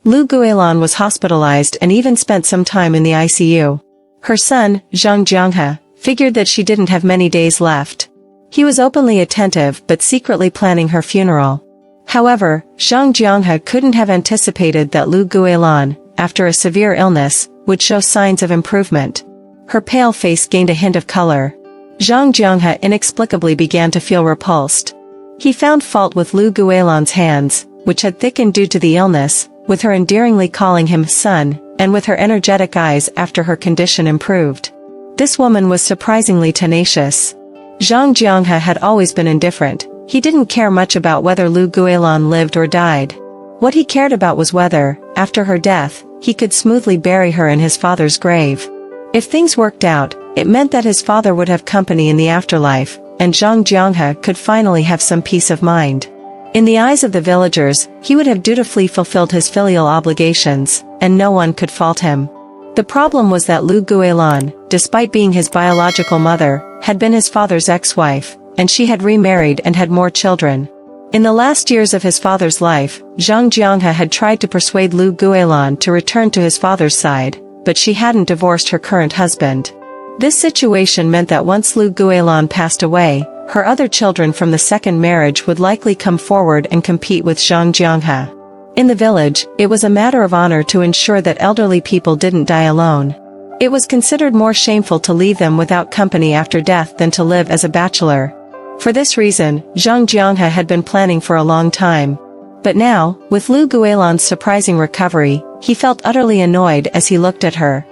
Lu Guilan was hospitalized and even spent some time in the ICU. Her son, Zhang Jianghe, figured that she didn't have many days left. He was openly attentive but secretly planning her funeral. However, Zhang Jianghe couldn't have anticipated that Lu Guilan, after a severe illness, would show signs of improvement. Her pale face gained a hint of color. Zhang Jianghe inexplicably began to feel repulsed. He found fault with Lu Guilan's hands, which had thickened due to the illness, with her endearingly calling him son, and with her energetic eyes after her condition improved. This woman was surprisingly tenacious. Zhang Jianghe had always been indifferent. He didn't care much about whether Lu Guilan lived or died. What he cared about was whether, after her death, he could smoothly bury her in his father's grave. If things worked out, it meant that his father would have company in the afterlife, and Zhang Jianghe could finally have some peace of mind. In the eyes of the villagers, he would have dutifully fulfilled his filial obligations, and no one could fault him. The problem was that Lu Guilan, despite being his biological mother, had been his father's ex-wife, and she had remarried and had more children. In the last years of his father's life, Zhang Jianghe had tried to persuade Lu Guilan to return to his father's side, but she hadn't divorced her current husband. This situation meant that once Lu Guilan passed away, her other children from the second marriage would likely come forward and compete with Zhang Jianghe. In the village, it was a matter of honor to ensure that elderly people didn't die alone. It was considered more shameful to leave them without company after death than to live as a bachelor. For this reason, Zhang Jianghe had been planning for a long time. But now, with Lu Guilan's surprising recovery, he felt utterly annoyed as he looked at her.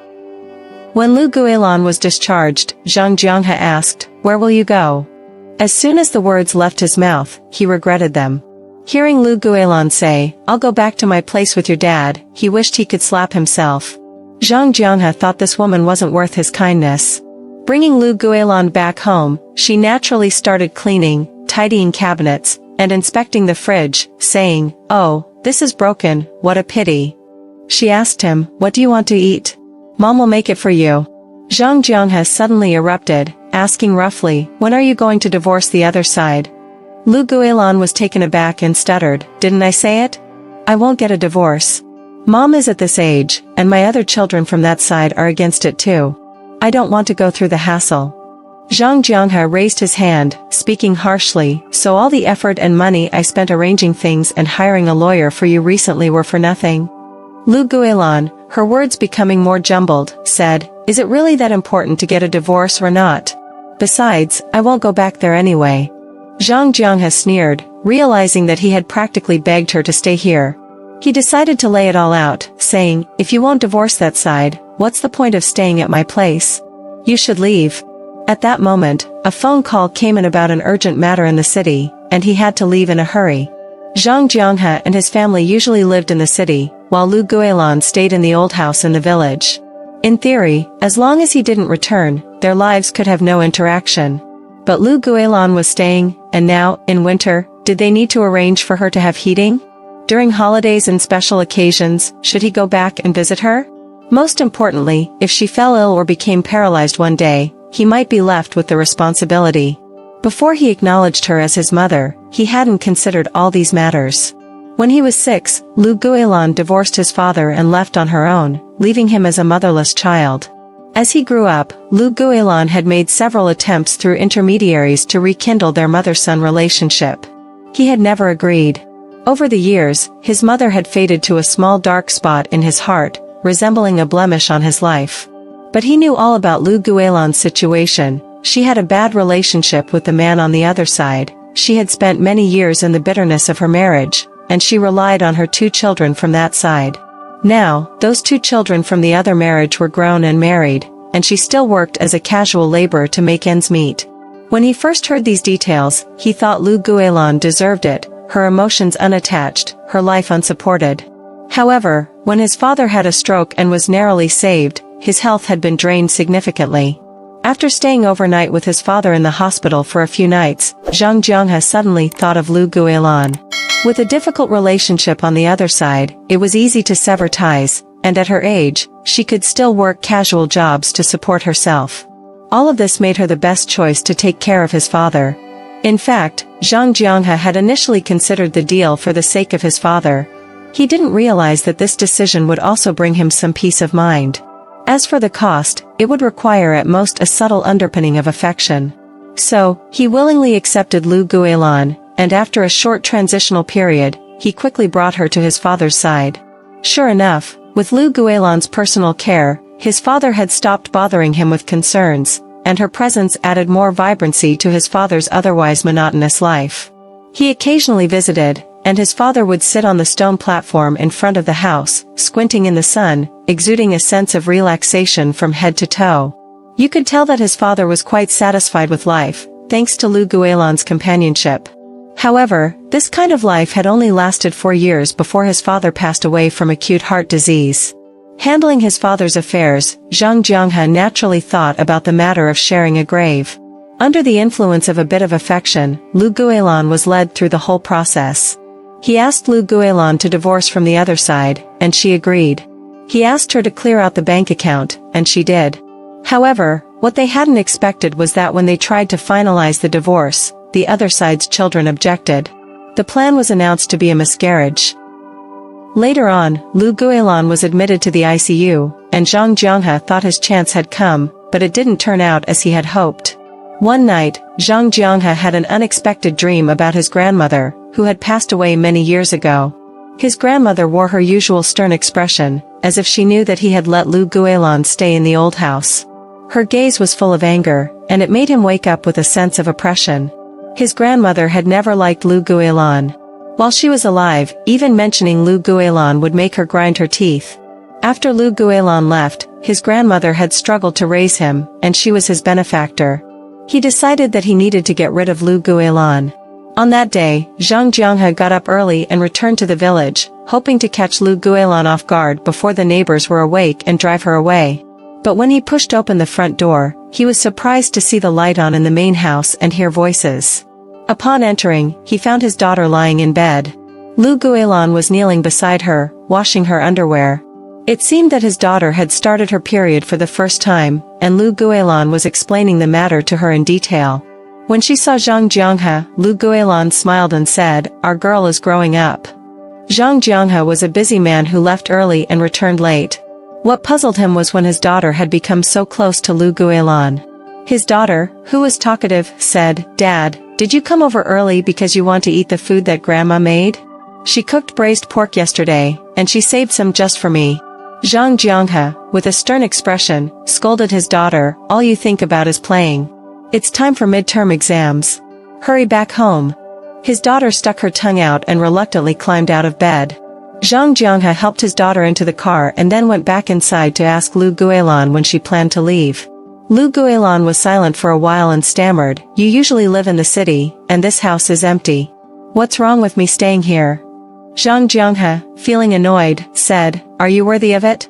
When Lu Guilan was discharged, Zhang Jianghe asked, "Where will you go?" As soon as the words left his mouth, he regretted them. Hearing Lu Guilan say, "I'll go back to my place with your dad," he wished he could slap himself. Zhang Jianghe thought this woman wasn't worth his kindness. Bringing Lu Guilan back home, she naturally started cleaning, tidying cabinets, and inspecting the fridge, saying, "Oh, this is broken, what a pity." She asked him, "What do you want to eat?" "Mom will make it for you." Zhang Jianghe suddenly erupted, asking roughly, "When are you going to divorce the other side?" Lu Guilan was taken aback and stuttered, "Didn't I say it? I won't get a divorce. Mom is at this age, and my other children from that side are against it too. I don't want to go through the hassle." Zhang Jianghe raised his hand, speaking harshly, "So all the effort and money I spent arranging things and hiring a lawyer for you recently were for nothing?" Lu Guilan, her words becoming more jumbled, said, "Is it really that important to get a divorce or not? Besides, I won't go back there anyway." Zhang Jianghe sneered, realizing that he had practically begged her to stay here. He decided to lay it all out, saying, "If you won't divorce that side, what's the point of staying at my place? You should leave." At that moment, a phone call came in about an urgent matter in the city, and he had to leave in a hurry. Zhang Jianghe and his family usually lived in the city, while Lu Guilan stayed in the old house in the village. In theory, as long as he didn't return, their lives could have no interaction. But Lu Guilan was staying, and now, in winter, did they need to arrange for her to have heating? During holidays and special occasions, should he go back and visit her? Most importantly, if she fell ill or became paralyzed one day, he might be left with the responsibility. Before he acknowledged her as his mother, he hadn't considered all these matters. When he was 6, Lu Guilan divorced his father and left on her own, leaving him as a motherless child. As he grew up, Lu Guilan had made several attempts through intermediaries to rekindle their mother-son relationship. He had never agreed. Over the years, his mother had faded to a small dark spot in his heart, resembling a blemish on his life. But he knew all about Lu Guilan's situation. She had a bad relationship with the man on the other side, she had spent many years in the bitterness of her marriage, and she relied on her 2 children from that side. Now, those 2 children from the other marriage were grown and married, and she still worked as a casual laborer to make ends meet. When he first heard these details, he thought Lu Guilan deserved it, her emotions unattached, her life unsupported. However, when his father had a stroke and was narrowly saved, his health had been drained significantly. After staying overnight with his father in the hospital for a few nights, Zhang Jianghe suddenly thought of Lu Guilan. With a difficult relationship on the other side, it was easy to sever ties, and at her age, she could still work casual jobs to support herself. All of this made her the best choice to take care of his father. In fact, Zhang Jianghe had initially considered the deal for the sake of his father. He didn't realize that this decision would also bring him some peace of mind. As for the cost, it would require at most a subtle underpinning of affection. So, he willingly accepted Lu Guilan, and after a short transitional period, he quickly brought her to his father's side. Sure enough, with Lu Guilan's personal care, his father had stopped bothering him with concerns, and her presence added more vibrancy to his father's otherwise monotonous life. He occasionally visited, and his father would sit on the stone platform in front of the house, squinting in the sun, exuding a sense of relaxation from head to toe. You could tell that his father was quite satisfied with life, thanks to Lu Guilan's companionship. However, this kind of life had only lasted 4 years before his father passed away from acute heart disease. Handling his father's affairs, Zhang Jianghe naturally thought about the matter of sharing a grave. Under the influence of a bit of affection, Lu Guilan was led through the whole process. He asked Lu Guilan to divorce from the other side, and she agreed. He asked her to clear out the bank account, and she did. However, what they hadn't expected was that when they tried to finalize the divorce, the other side's children objected. The plan was announced to be a miscarriage. Later on, Lu Guilan was admitted to the ICU, and Zhang Jianghe thought his chance had come, but it didn't turn out as he had hoped. One night, Zhang Jianghe had an unexpected dream about his grandmother, who had passed away many years ago. His grandmother wore her usual stern expression, as if she knew that he had let Lu Guilan stay in the old house. Her gaze was full of anger, and it made him wake up with a sense of oppression. His grandmother had never liked Lu Guilan. While she was alive, even mentioning Lu Guilan would make her grind her teeth. After Lu Guilan left, his grandmother had struggled to raise him, and she was his benefactor. He decided that he needed to get rid of Lu Guilan. On that day, Zhang Jianghe got up early and returned to the village, hoping to catch Lu Guilan off guard before the neighbors were awake and drive her away. But when he pushed open the front door, he was surprised to see the light on in the main house and hear voices. Upon entering, he found his daughter lying in bed. Lu Guilan was kneeling beside her, washing her underwear. It seemed that his daughter had started her period for the first time, and Lu Guilan was explaining the matter to her in detail. When she saw Zhang Jianghe, Lu Guilan smiled and said, "Our girl is growing up." Zhang Jianghe was a busy man who left early and returned late. What puzzled him was when his daughter had become so close to Lu Guilan. His daughter, who was talkative, said, "Dad, did you come over early because you want to eat the food that Grandma made? She cooked braised pork yesterday, and she saved some just for me." Zhang Jianghe, with a stern expression, scolded his daughter, "All you think about is playing. It's time for midterm exams. Hurry back home." His daughter stuck her tongue out and reluctantly climbed out of bed. Zhang Jianghe helped his daughter into the car and then went back inside to ask Lu Guilan when she planned to leave. Lu Guilan was silent for a while and stammered, "You usually live in the city, and this house is empty. What's wrong with me staying here?" Zhang Jianghe, feeling annoyed, said, "Are you worthy of it?"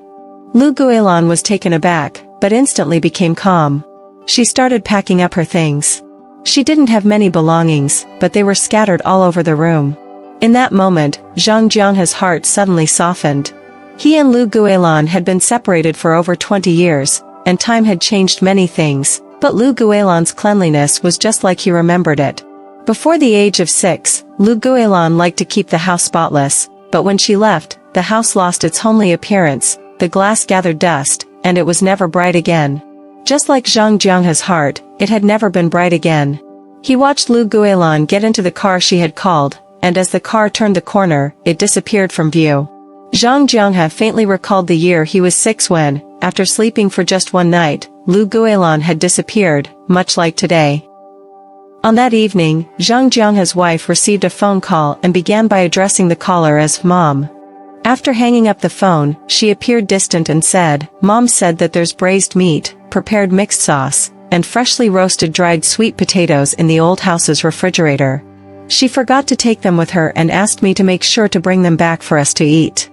Lu Guilan was taken aback, but instantly became calm. She started packing up her things. She didn't have many belongings, but they were scattered all over the room. In that moment, Zhang Jianghe's heart suddenly softened. He and Lu Guilan had been separated for over 20 years, and time had changed many things, but Lu Guilan's cleanliness was just like he remembered it. Before the age of 6, Lu Guilan liked to keep the house spotless, but when she left, the house lost its homely appearance, the glass gathered dust, and it was never bright again. Just like Zhang Jianghe's heart, it had never been bright again. He watched Lu Guilan get into the car she had called, and as the car turned the corner, it disappeared from view. Zhang Jianghe faintly recalled the year he was 6 when, after sleeping for just one night, Lu Guilan had disappeared, much like today. On that evening, Zhang Jianghe's wife received a phone call and began by addressing the caller as Mom. After hanging up the phone, she appeared distant and said, "Mom said that there's braised meat, prepared mixed sauce, and freshly roasted dried sweet potatoes in the old house's refrigerator. She forgot to take them with her and asked me to make sure to bring them back for us to eat."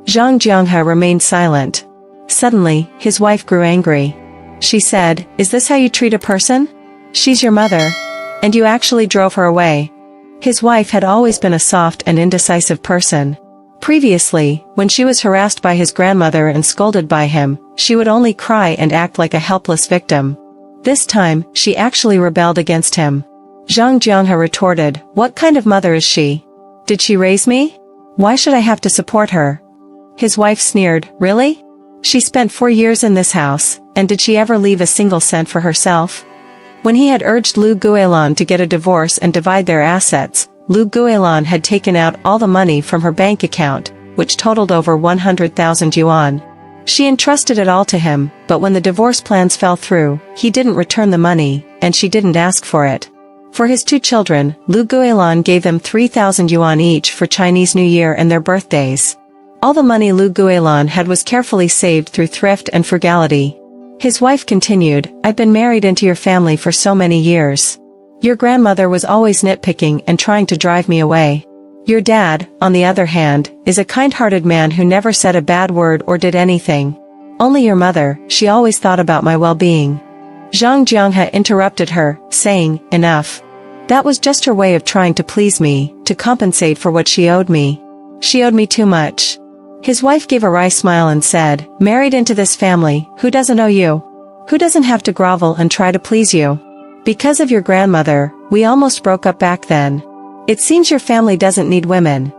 Zhang Jianghe remained silent. Suddenly, his wife grew angry. She said, "Is this how you treat a person? She's your mother. And you actually drove her away." His wife had always been a soft and indecisive person. Previously, when she was harassed by his grandmother and scolded by him, she would only cry and act like a helpless victim. This time, she actually rebelled against him. Zhang Jianghe retorted, "What kind of mother is she? Did she raise me? Why should I have to support her? His wife sneered, really? She spent 4 years in this house, and did she ever leave a single cent for herself? When he had urged Lu Guilin to get a divorce and divide their assets, Lu Guilin had taken out all the money from her bank account, which totaled over 100,000 yuan. She entrusted it all to him, but when the divorce plans fell through, he didn't return the money, and she didn't ask for it. For his 2 children, Lu Guilin gave them 3,000 yuan each for Chinese New Year and their birthdays. All the money Lu Guilin had was carefully saved through thrift and frugality. His wife continued, I've been married into your family for so many years. Your grandmother was always nitpicking and trying to drive me away. Your dad, on the other hand, is a kind-hearted man who never said a bad word or did anything. Only your mother, she always thought about my well-being. Zhang Jianghe interrupted her, saying, enough. That was just her way of trying to please me, to compensate for what she owed me. She owed me too much. His wife gave a wry smile and said, married into this family, who doesn't owe you? Who doesn't have to grovel and try to please you? Because of your grandmother, we almost broke up back then. It seems your family doesn't need women.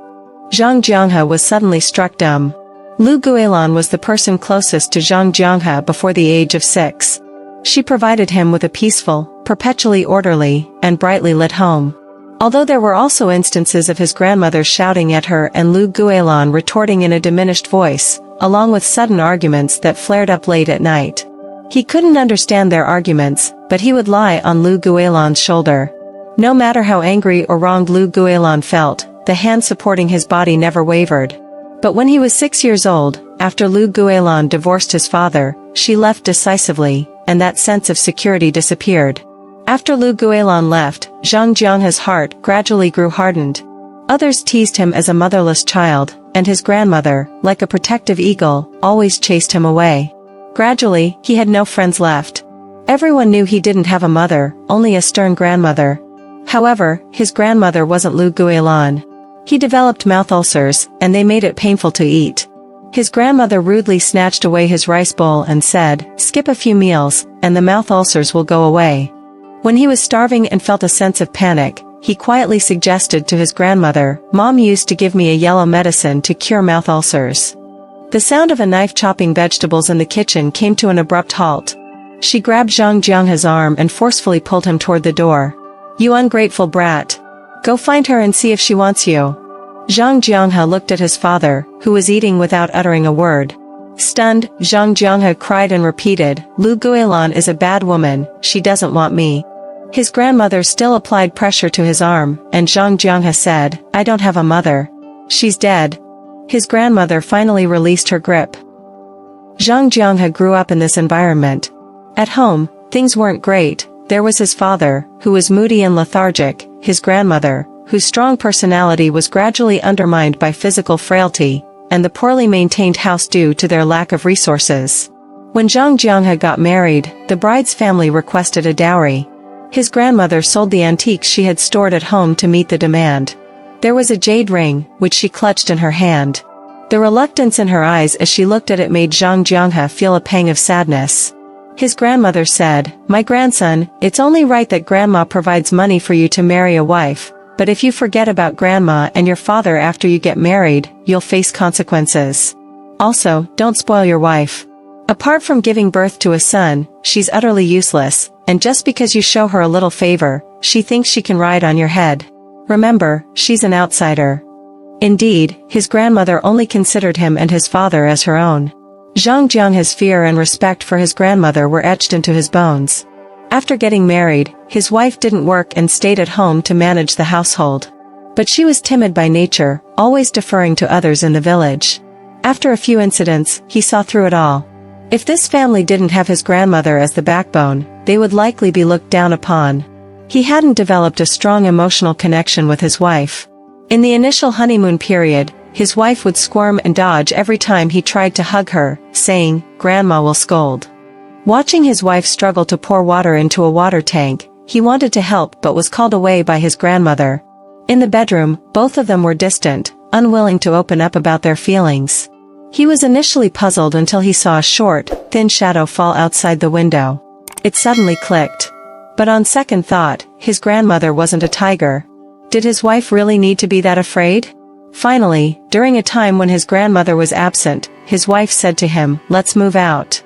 Zhang Jianghe was suddenly struck dumb. Lu Guilin was the person closest to Zhang Jianghe before the age of 6. She provided him with a peaceful, perpetually orderly, and brightly lit home. Although there were also instances of his grandmother shouting at her and Lu Guilin retorting in a diminished voice, along with sudden arguments that flared up late at night. He couldn't understand their arguments, but he would lie on Lu Guilin's shoulder. No matter how angry or wronged Lu Guilin felt, the hand supporting his body never wavered. But when he was 6 years old, after Lu Guilin divorced his father, she left decisively, and that sense of security disappeared. After Lu Guilin left, Zhang Jianghe's heart gradually grew hardened. Others teased him as a motherless child, and his grandmother, like a protective eagle, always chased him away. Gradually, he had no friends left. Everyone knew he didn't have a mother, only a stern grandmother. However, his grandmother wasn't Lu Guilin. He developed mouth ulcers, and they made it painful to eat. His grandmother rudely snatched away his rice bowl and said, skip a few meals, and the mouth ulcers will go away. When he was starving and felt a sense of panic, he quietly suggested to his grandmother, Mom used to give me a yellow medicine to cure mouth ulcers. The sound of a knife chopping vegetables in the kitchen came to an abrupt halt. She grabbed Zhang Jianghe's arm and forcefully pulled him toward the door. You ungrateful brat. Go find her and see if she wants you. Zhang Jianghe looked at his father, who was eating without uttering a word. Stunned, Zhang Jianghe cried and repeated, Lu Guilin is a bad woman, she doesn't want me. His grandmother still applied pressure to his arm, and Zhang Jianghe said, I don't have a mother. She's dead. His grandmother finally released her grip. Zhang Jianghe grew up in this environment. At home, things weren't great. There was his father, who was moody and lethargic, his grandmother, whose strong personality was gradually undermined by physical frailty, and the poorly maintained house due to their lack of resources. When Zhang Jianghe got married, the bride's family requested a dowry. His grandmother sold the antiques she had stored at home to meet the demand. There was a jade ring, which she clutched in her hand. The reluctance in her eyes as she looked at it made Zhang Jianghe feel a pang of sadness. His grandmother said, My grandson, it's only right that grandma provides money for you to marry a wife, but if you forget about grandma and your father after you get married, you'll face consequences. Also, don't spoil your wife. Apart from giving birth to a son, she's utterly useless, and just because you show her a little favor, she thinks she can ride on your head. Remember, she's an outsider. Indeed, his grandmother only considered him and his father as her own. Zhang Jianghe's fear and respect for his grandmother were etched into his bones. After getting married, his wife didn't work and stayed at home to manage the household. But she was timid by nature, always deferring to others in the village. After a few incidents, he saw through it all. If this family didn't have his grandmother as the backbone, they would likely be looked down upon. He hadn't developed a strong emotional connection with his wife. In the initial honeymoon period, his wife would squirm and dodge every time he tried to hug her, saying, Grandma will scold. Watching his wife struggle to pour water into a water tank, he wanted to help but was called away by his grandmother. In the bedroom, both of them were distant, unwilling to open up about their feelings. He was initially puzzled until he saw a short, thin shadow fall outside the window. It suddenly clicked. But on second thought, his grandmother wasn't a tiger. Did his wife really need to be that afraid? Finally, during a time when his grandmother was absent, his wife said to him, "Let's move out."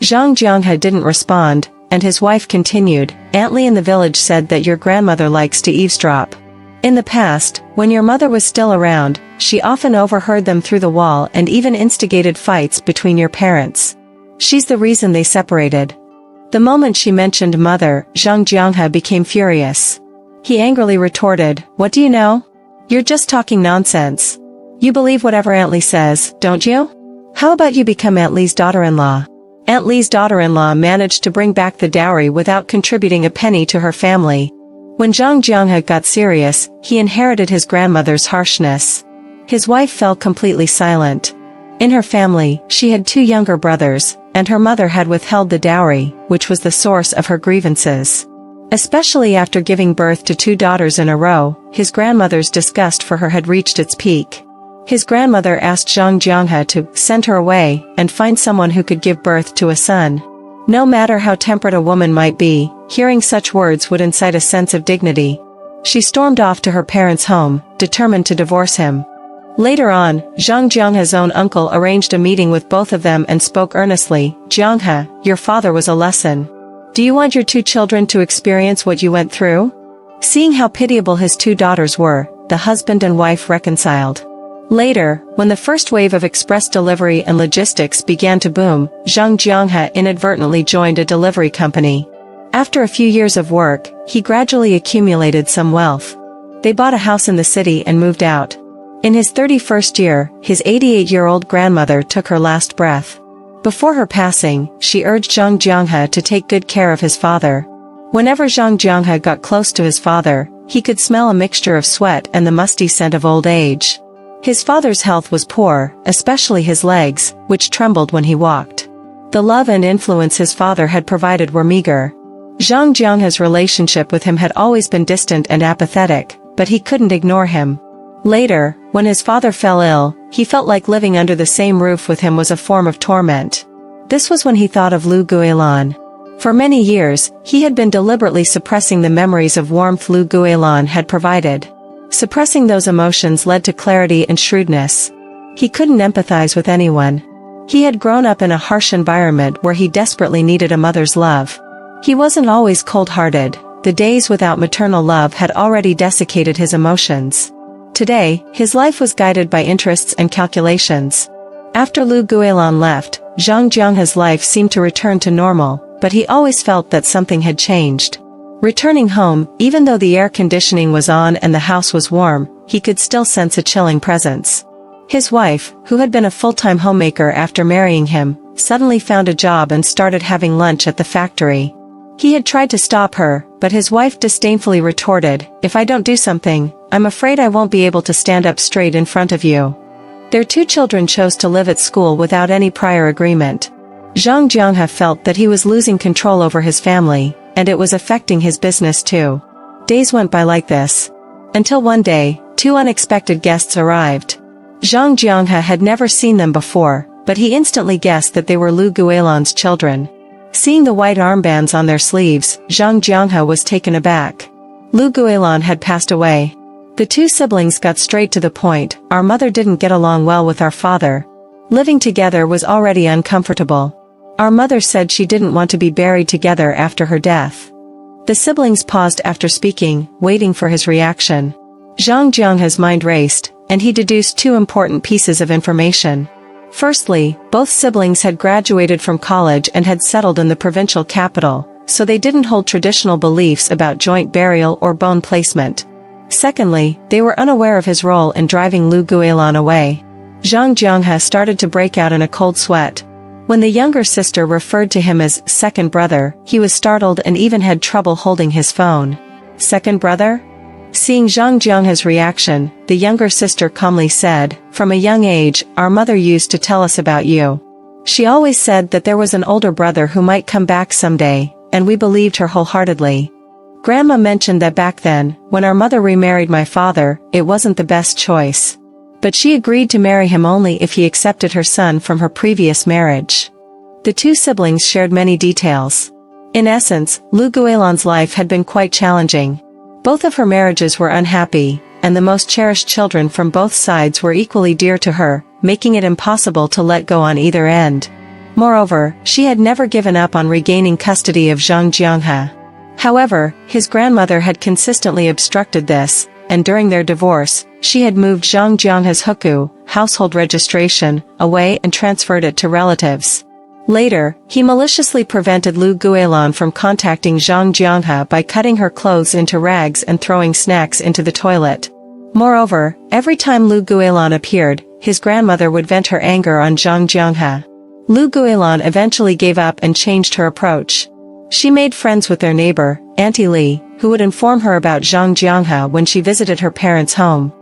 Zhang Jianghe didn't respond, and his wife continued, "Aunt Li in the village said that your grandmother likes to eavesdrop. In the past, when your mother was still around, she often overheard them through the wall and even instigated fights between your parents. She's the reason they separated." The moment she mentioned mother, Zhang Jianghe became furious. He angrily retorted, "What do you know? You're just talking nonsense. You believe whatever Aunt Li says, don't you? How about you become Aunt Li's daughter-in-law?" Aunt Li's daughter-in-law managed to bring back the dowry without contributing a penny to her family. When Zhang Jianghe got serious, he inherited his grandmother's harshness. His wife fell completely silent. In her family, she had 2 younger brothers, and her mother had withheld the dowry, which was the source of her grievances. Especially after giving birth to 2 daughters in a row, his grandmother's disgust for her had reached its peak. His grandmother asked Zhang Jianghe to send her away and find someone who could give birth to a son. No matter how temperate a woman might be, hearing such words would incite a sense of dignity. She stormed off to her parents' home, determined to divorce him. Later on, Zhang Jianghe's own uncle arranged a meeting with both of them and spoke earnestly, "Jianghe, your father was a lesson. Do you want your 2 children to experience what you went through?" Seeing how pitiable his 2 daughters were, the husband and wife reconciled. Later, when the first wave of express delivery and logistics began to boom, Zhang Jianghe inadvertently joined a delivery company. After a few years of work, he gradually accumulated some wealth. They bought a house in the city and moved out. In his 31st year, his 88-year-old grandmother took her last breath. Before her passing, she urged Zhang Jianghe to take good care of his father. Whenever Zhang Jianghe got close to his father, he could smell a mixture of sweat and the musty scent of old age. His father's health was poor, especially his legs, which trembled when he walked. The love and influence his father had provided were meager. Zhang Jianghe's relationship with him had always been distant and apathetic, but he couldn't ignore him. Later, when his father fell ill, he felt like living under the same roof with him was a form of torment. This was when he thought of Lu Guilan. For many years, he had been deliberately suppressing the memories of warmth Lu Guilan had provided. Suppressing those emotions led to clarity and shrewdness. He couldn't empathize with anyone. He had grown up in a harsh environment where he desperately needed a mother's love. He wasn't always cold-hearted. The days without maternal love had already desiccated his emotions. Today, his life was guided by interests and calculations. After Lu Guilan left, Zhang Jianghe's life seemed to return to normal, but he always felt that something had changed. Returning home, even though the air conditioning was on and the house was warm, he could still sense a chilling presence. His wife, who had been a full-time homemaker after marrying him, suddenly found a job and started having lunch at the factory. He had tried to stop her, but his wife disdainfully retorted, "If I don't do something, I'm afraid I won't be able to stand up straight in front of you." Their 2 children chose to live at school without any prior agreement. Zhang Jianghe felt that he was losing control over his family, and it was affecting his business too. Days went by like this. Until one day, 2 unexpected guests arrived. Zhang Jianghe had never seen them before, but he instantly guessed that they were Lu Guilan's children. Seeing the white armbands on their sleeves, Zhang Jianghe was taken aback. Lu Guilan had passed away. The 2 siblings got straight to the point, "Our mother didn't get along well with our father. Living together was already uncomfortable. Our mother said she didn't want to be buried together after her death." The siblings paused after speaking, waiting for his reaction. Zhang Jianghe's mind raced, and he deduced 2 important pieces of information. Firstly, both siblings had graduated from college and had settled in the provincial capital, so they didn't hold traditional beliefs about joint burial or bone placement. Secondly, they were unaware of his role in driving Lu Guilan away. Zhang Jianghe started to break out in a cold sweat. When the younger sister referred to him as second brother, he was startled and even had trouble holding his phone. "Second brother?" Seeing Zhang Jianghe's reaction, the younger sister calmly said, "From a young age, our mother used to tell us about you. She always said that there was an older brother who might come back someday, and we believed her wholeheartedly. Grandma mentioned that back then, when our mother remarried my father, it wasn't the best choice. But she agreed to marry him only if he accepted her son from her previous marriage." The 2 siblings shared many details. In essence, Lu Guilan's life had been quite challenging. Both of her marriages were unhappy, and the most cherished children from both sides were equally dear to her, making it impossible to let go on either end. Moreover, she had never given up on regaining custody of Zhang Jianghe. However, his grandmother had consistently obstructed this, and during their divorce, she had moved Zhang Jianghe's hukou, household registration, away and transferred it to relatives. Later, he maliciously prevented Lu Guilin from contacting Zhang Jianghe by cutting her clothes into rags and throwing snacks into the toilet. Moreover, every time Lu Guilin appeared, his grandmother would vent her anger on Zhang Jianghe. Lu Guilin eventually gave up and changed her approach. She made friends with their neighbor, Auntie Li, who would inform her about Zhang Jianghe when she visited her parents' home.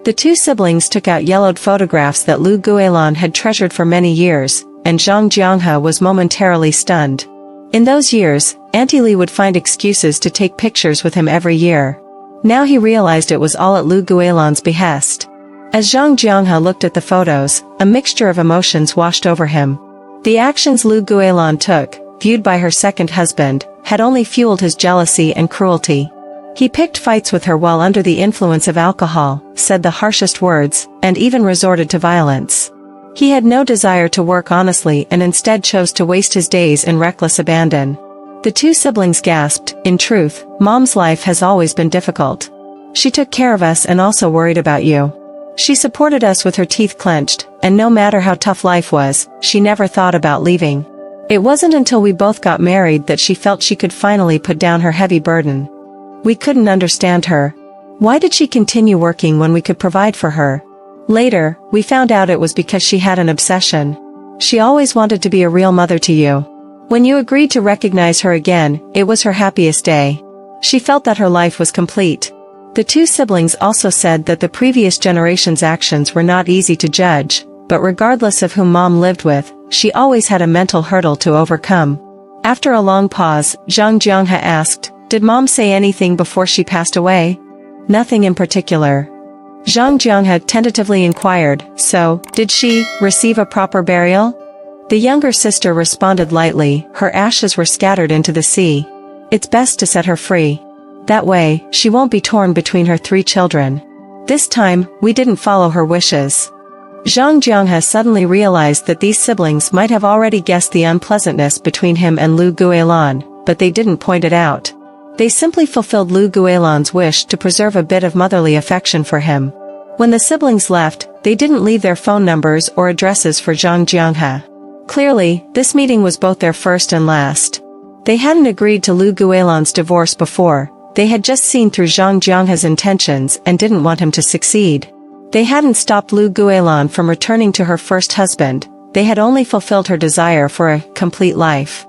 The two siblings took out yellowed photographs that Lu Guilin had treasured for many years, and Zhang Jianghe was momentarily stunned. In those years, Auntie Li would find excuses to take pictures with him every year. Now he realized it was all at Lu Guilin's behest. As Zhang Jianghe looked at the photos, a mixture of emotions washed over him. The actions Lu Guilin took, viewed by her second husband, had only fueled his jealousy and cruelty. He picked fights with her while under the influence of alcohol, said the harshest words, and even resorted to violence. He had no desire to work honestly and instead chose to waste his days in reckless abandon. The two siblings gasped, "In truth, Mom's life has always been difficult. She took care of us and also worried about you. She supported us with her teeth clenched, and no matter how tough life was, she never thought about leaving. It wasn't until we both got married that she felt she could finally put down her heavy burden. We couldn't understand her. Why did she continue working when we could provide for her? Later, we found out it was because she had an obsession. She always wanted to be a real mother to you. When you agreed to recognize her again, it was her happiest day. She felt that her life was complete." The two siblings also said that the previous generation's actions were not easy to judge, but regardless of whom Mom lived with, she always had a mental hurdle to overcome. After a long pause, Zhang Jianghe asked, "Did Mom say anything before she passed away?" "Nothing in particular." Zhang Jianghe tentatively inquired, "So, did she receive a proper burial?" The younger sister responded lightly, "Her ashes were scattered into the sea. It's best to set her free. That way, she won't be torn between her 3 children. This time, we didn't follow her wishes." Zhang Jianghe suddenly realized that these siblings might have already guessed the unpleasantness between him and Lu Guilin, but they didn't point it out. They simply fulfilled Lu Guilin's wish to preserve a bit of motherly affection for him. When the siblings left, they didn't leave their phone numbers or addresses for Zhang Jianghe. Clearly, this meeting was both their first and last. They hadn't agreed to Lu Guilin's divorce before, they had just seen through Zhang Jianghe's intentions and didn't want him to succeed. They hadn't stopped Lu Guilin from returning to her first husband, they had only fulfilled her desire for a complete life.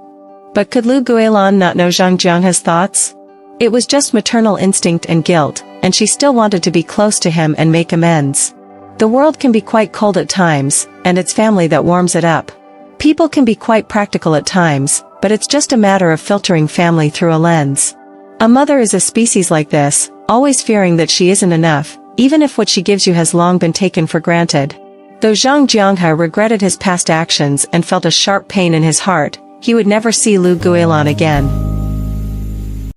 But could Lu Guilin not know Zhang Jianghe's thoughts? It was just maternal instinct and guilt, and she still wanted to be close to him and make amends. The world can be quite cold at times, and it's family that warms it up. People can be quite practical at times, but it's just a matter of filtering family through a lens. A mother is a species like this, always fearing that she isn't enough, even if what she gives you has long been taken for granted. Though Zhang Jianghe regretted his past actions and felt a sharp pain in his heart, he would never see Lu Guilin again.